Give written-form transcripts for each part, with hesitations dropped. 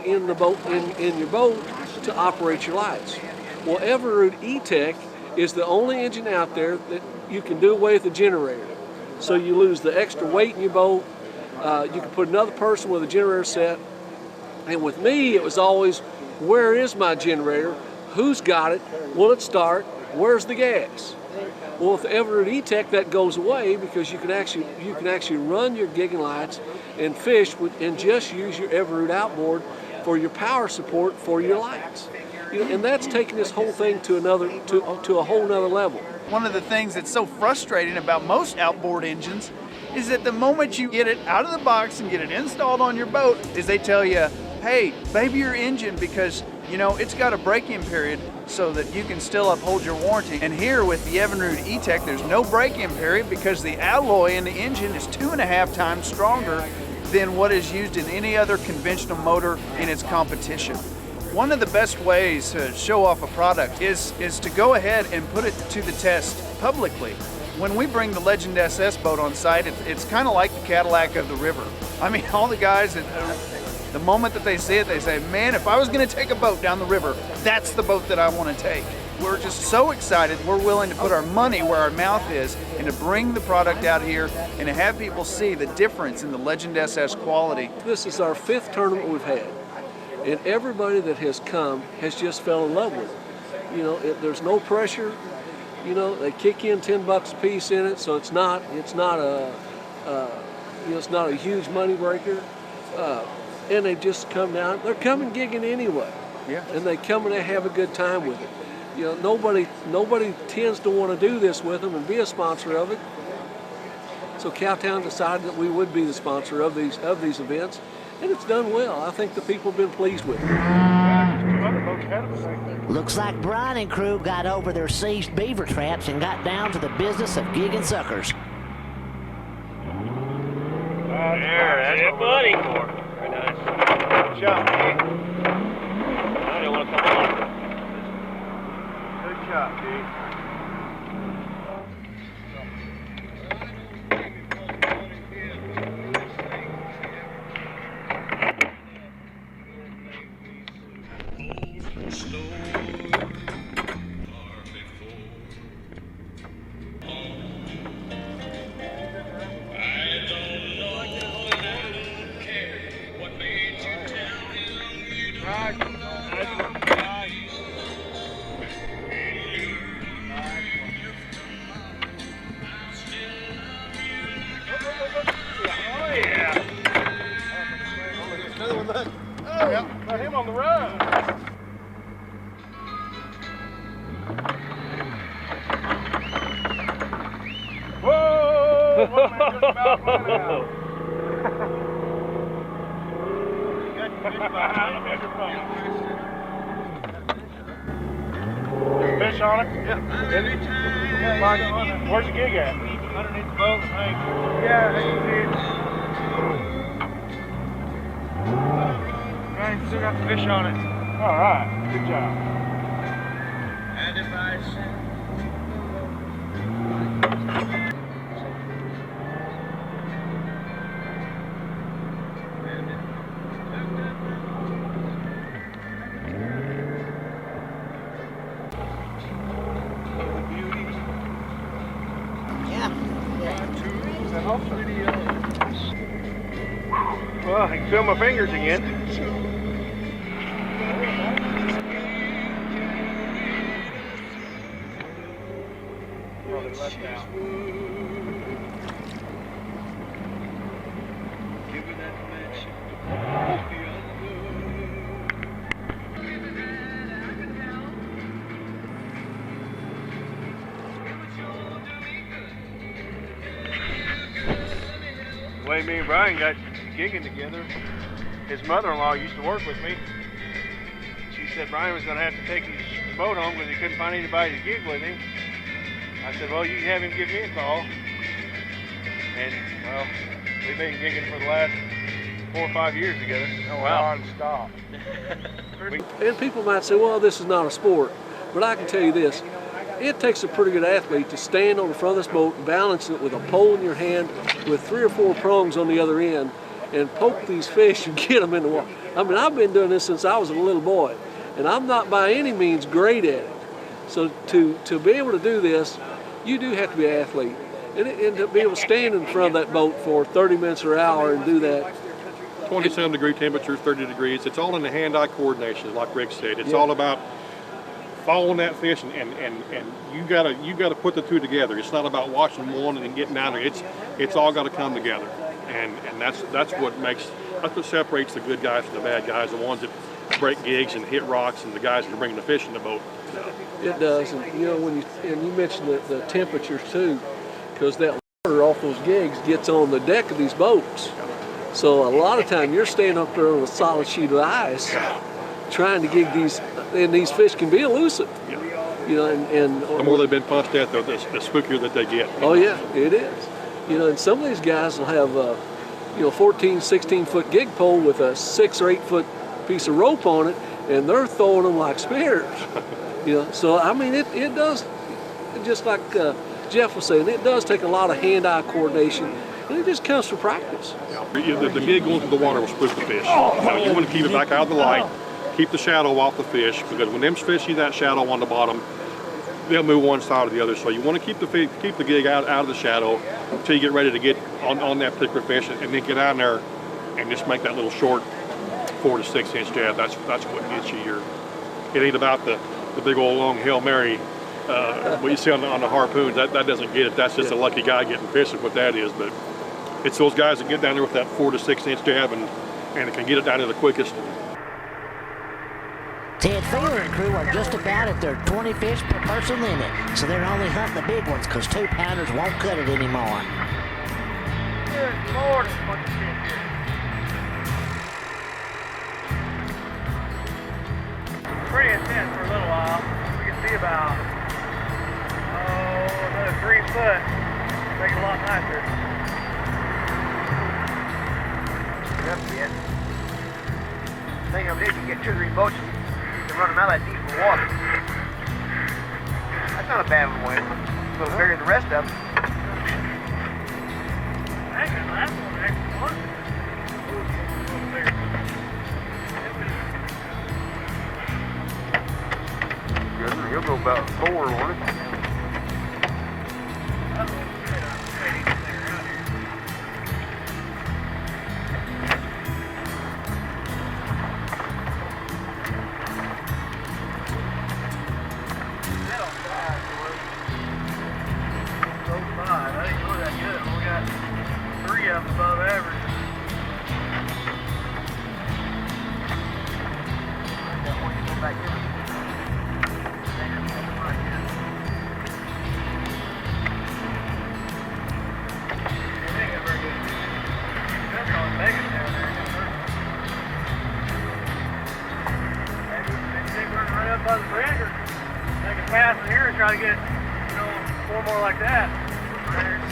in the boat, in your boat, to operate your lights. Well, Evinrude E-Tech is the only engine out there that you can do away with the generator. So you lose the extra weight in your boat. You can put another person with a generator set. And with me, it was always, where is my generator? Who's got it? Will it start? Where's the gas? Well, with the Evinrude E-Tech, that goes away because you can actually run your gigging lights and fish and just use your Evinrude outboard for your power support for your lights. You know, and that's taking this whole thing to a whole nother level. One of the things that's so frustrating about most outboard engines is that the moment you get it out of the box and get it installed on your boat is they tell you, hey, baby your engine because you know it's got a break-in period so that you can still uphold your warranty. And here with the Evinrude E-Tech, there's no break-in period because the alloy in the engine is 2.5 times stronger than what is used in any other conventional motor in its competition. One of the best ways to show off a product is to go ahead and put it to the test publicly. When we bring the Legend SS boat on site, it's kind of like the Cadillac of the river. I mean, all the guys, the moment that they see it, they say, man, if I was going to take a boat down the river, that's the boat that I want to take. We're just so excited, we're willing to put our money where our mouth is and to bring the product out here and to have people see the difference in the Legend SS quality. This is our 5th tournament we've had. And everybody that has come has just fell in love with it. You know, there's no pressure. You know, they kick in $10 a piece in it, so it's not a huge money breaker. And they just come down. They're coming gigging anyway. Yeah. And they come and they have a good time with it. You know, nobody tends to want to do this with them and be a sponsor of it. So Cowtown decided that we would be the sponsor of these events. And it's done well. I think the people have been pleased with it. Looks like Brian and crew got over their seized beaver traps and got down to the business of gigging suckers. That's it, buddy. Very nice. Good shot, Pete. I don't want to come on. Good shot, Pete. Got him on the run. Whoa! One man just about went out. There's fish on it? Yeah. Where's the gig at? Underneath the boat, I think. Yeah, I can see it. Still got the fish on it. All right, good job. And if I well, I can feel my fingers again. The way me and Brian got gigging together, his mother-in-law used to work with me. She said Brian was going to have to take his boat home because he couldn't find anybody to gig with him. I said, well, you can have him give me a call. And, well, we've been gigging for the last 4 or 5 years together. Oh, wow. Non-stop. And people might say, well, this is not a sport. But I can tell you this. It takes a pretty good athlete to stand on the front of this boat, balance it with a pole in your hand with 3 or 4 prongs on the other end, and poke these fish and get them in the water. I mean, I've been doing this since I was a little boy, and I'm not by any means great at it. So to be able to do this, you do have to be an athlete. And to be able to stand in front of that boat for 30 minutes or an hour and do that. 27-degree temperatures, 30 degrees. It's all in the hand-eye coordination, like Rick said. It's all about following that fish, and you gotta put the two together. It's not about watching one and then getting down there. It's all got to come together, and that's what separates the good guys from the bad guys, the ones that break gigs and hit rocks, and the guys that are bringing the fish in the boat. It does, and you know when you mentioned the temperatures too, because that water off those gigs gets on the deck of these boats. So a lot of time you're standing up there on a solid sheet of ice, trying to gig these, and these fish can be elusive. You know, and the more they've been punched at, the spookier that they get. Oh yeah, it is. You know, and some of these guys will have 14, 16-foot gig pole with a 6 or 8 foot piece of rope on it, and they're throwing them like spears. You know, so I mean, it does, just like Jeff was saying, it does take a lot of hand-eye coordination, and it just comes from practice. The gig going through the water will spook the fish. You want to keep it back out of the light, keep the shadow off the fish, because when them fish see that shadow on the bottom, they'll move one side or the other. So you want to keep the gig out of the shadow until you get ready to get on that particular fish, and then get out there and just make that little short 4 to 6 inch jab. That's what gets you it ain't about the big old long Hail Mary what you see on the harpoons. That doesn't get it. That's just a lucky guy getting fish is what that is. But it's those guys that get down there with that 4 to 6 inch jab and it can get it down there the quickest. Ted Feeler and crew are just about at their 20 fish per person limit, so they're only hunting the big ones because 2-pounders won't cut it anymore. Good Lord, it's fucking fish here. Pretty intense for a little while. We can see about, another 3 foot. Make it a lot nicer. Up yet. Thing of it is, you get 2 or 3 boats, you can run them out of that deep in water. That's not a bad one, Wayne. A little bigger than the rest of them. Actually, the last one actually was a little bigger. Good, he'll go about 4, won't it? Above average. Right up by the bridge, or make a pass in here and try to get, 4 more like that. Right here and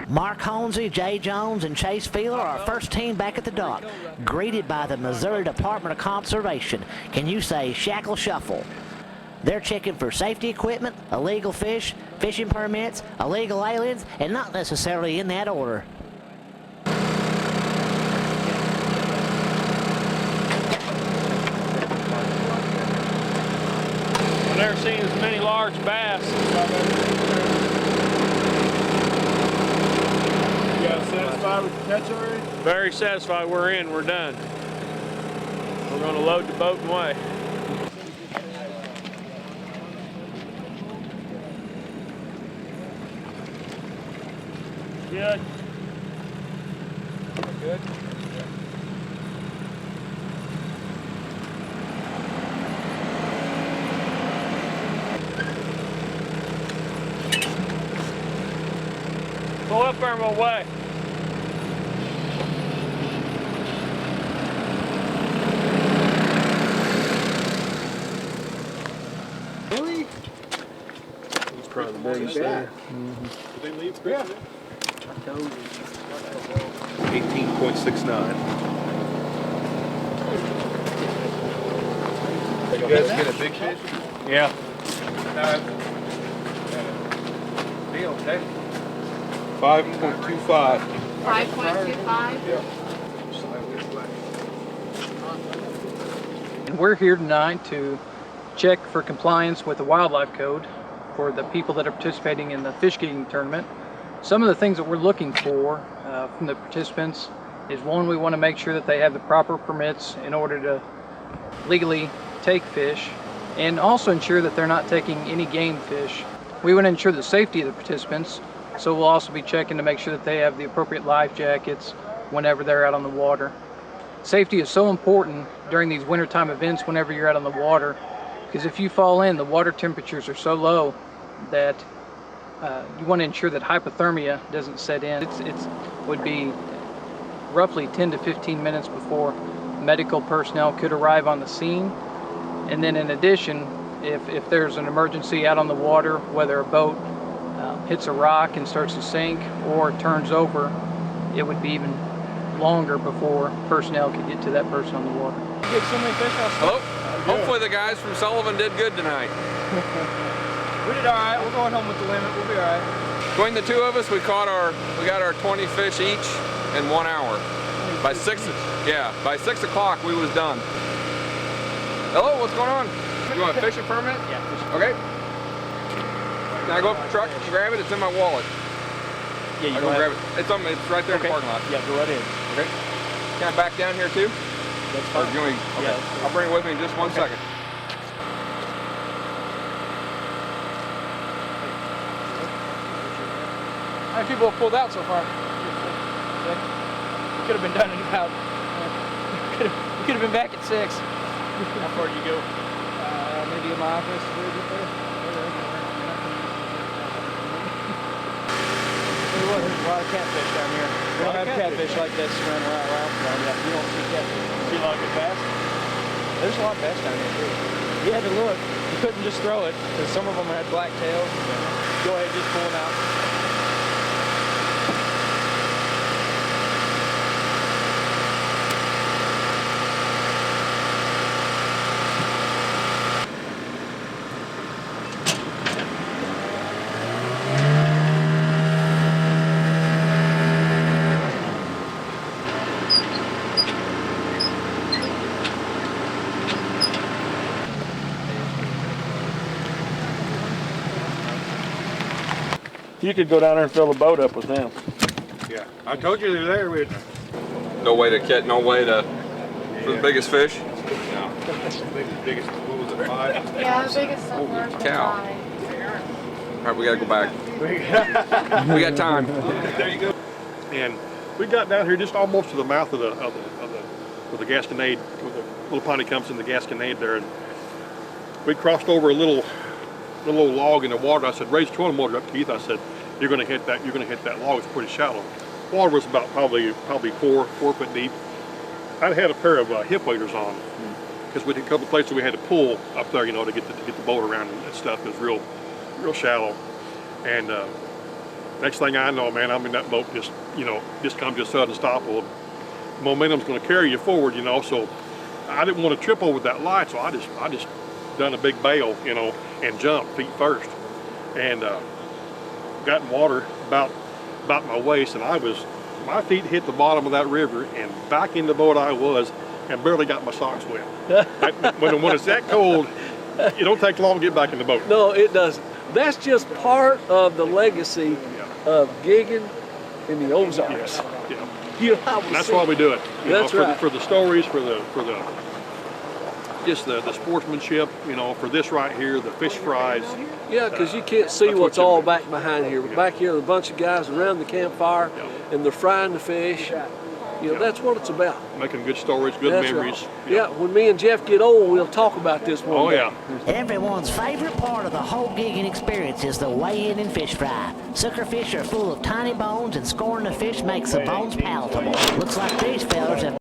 see. Mark Holmesy, Jay Jones, and Chase Feeler are our first team back at the dock, greeted by the Missouri Department of Conservation. Can you say shackle shuffle? They're checking for safety equipment, illegal fish, fishing permits, illegal aliens, and not necessarily in that order. I've never seen as many large bass. You guys satisfied with the catch already? Very satisfied. We're in. We're done. We're going to load the boat and away. Good. Good. Pull up there and we'll weigh. Really? It's probably the biggest there. Did they leave? Yeah. 18.69. You guys get a big fish? Yeah. Deal, okay. 5.25. 5.25. And we're here tonight to check for compliance with the wildlife code for the people that are participating in the fish gigging tournament. Some of the things that we're looking for from the participants is, one, we want to make sure that they have the proper permits in order to legally take fish, and also ensure that they're not taking any game fish. We want to ensure the safety of the participants, so we'll also be checking to make sure that they have the appropriate life jackets whenever they're out on the water. Safety is so important during these wintertime events whenever you're out on the water, because if you fall in, the water temperatures are so low that you want to ensure that hypothermia doesn't set in. It would be roughly 10 to 15 minutes before medical personnel could arrive on the scene. And then in addition, if there's an emergency out on the water, whether a boat hits a rock and starts to sink or turns over, it would be even longer before personnel could get to that person on the water. Hello. Hopefully the guys from Sullivan did good tonight. We did all right. We're going home with the limit. We'll be all right. Between the two of us, we got our 20 fish each in 1 hour. By 6 o'clock we was done. Hello, what's going on? You want a fishing permit? Yeah, fishing. Okay. Can I go up to the truck and grab it? It's in my wallet. Yeah, you I go grab it. It's right there in the parking lot. Yeah, go right in. Okay. Can I back down here too? That's Or fine. do you want me- okay. Yeah. I'll bring it with me in just 1 second. How many people have pulled out so far? We could have been done in about. We could have been back at 6. How far do you go? Maybe in my office. There's a lot of catfish down here. We don't have catfish like this running around. You don't see catfish. See a lot of good bass? There's a lot of bass down here too. You had to look. You couldn't just throw it because some of them had black tails. Go ahead, just pull them out. You could go down there and fill the boat up with them. Yeah, I told you they're there, wouldn't No way to catch, no way to for the biggest fish. biggest pools at 5. Yeah, the biggest saltwater is cow. 5. All right, we gotta go back. We got time. There you go. And we got down here just almost to the mouth of the Gasconade, where the little pond comes in the Gasconade there, and we crossed over a little log in the water. I said, raise the trolling motor up, Keith. I said, you're gonna hit that log. It's pretty shallow. Water was about probably 4 foot deep. I'd had a pair of hip waders on because we did a couple places we had to pull up there, to get the boat around and stuff. It was real shallow. And next thing I know, man, I'm in that boat just come to a sudden stop. Well, momentum's going to carry you forward, so I didn't want to trip over that light, so I just done a big bail, and jumped feet first, and got in water about my waist, and my feet hit the bottom of that river, and back in the boat I was, and barely got my socks wet. when it's that cold, it don't take long to get back in the boat. No, it doesn't. That's just part of the legacy of gigging in the Ozarks. Yeah. That's why we do it. That's right. For the stories, for the just the sportsmanship, for this right here, the fish fries. Yeah, because you can't see That's what's what you all do. back behind here. Back here, are a bunch of guys around the campfire, and they're frying the fish. That's what it's about. Making good stories, good That's memories. right. Yeah, when me and Jeff get old, we'll talk about this one day. Everyone's favorite part of the whole gigging experience is the weigh-in and fish fry. Sucker fish are full of tiny bones, and scoring the fish makes the bones palatable. Looks like these fellas have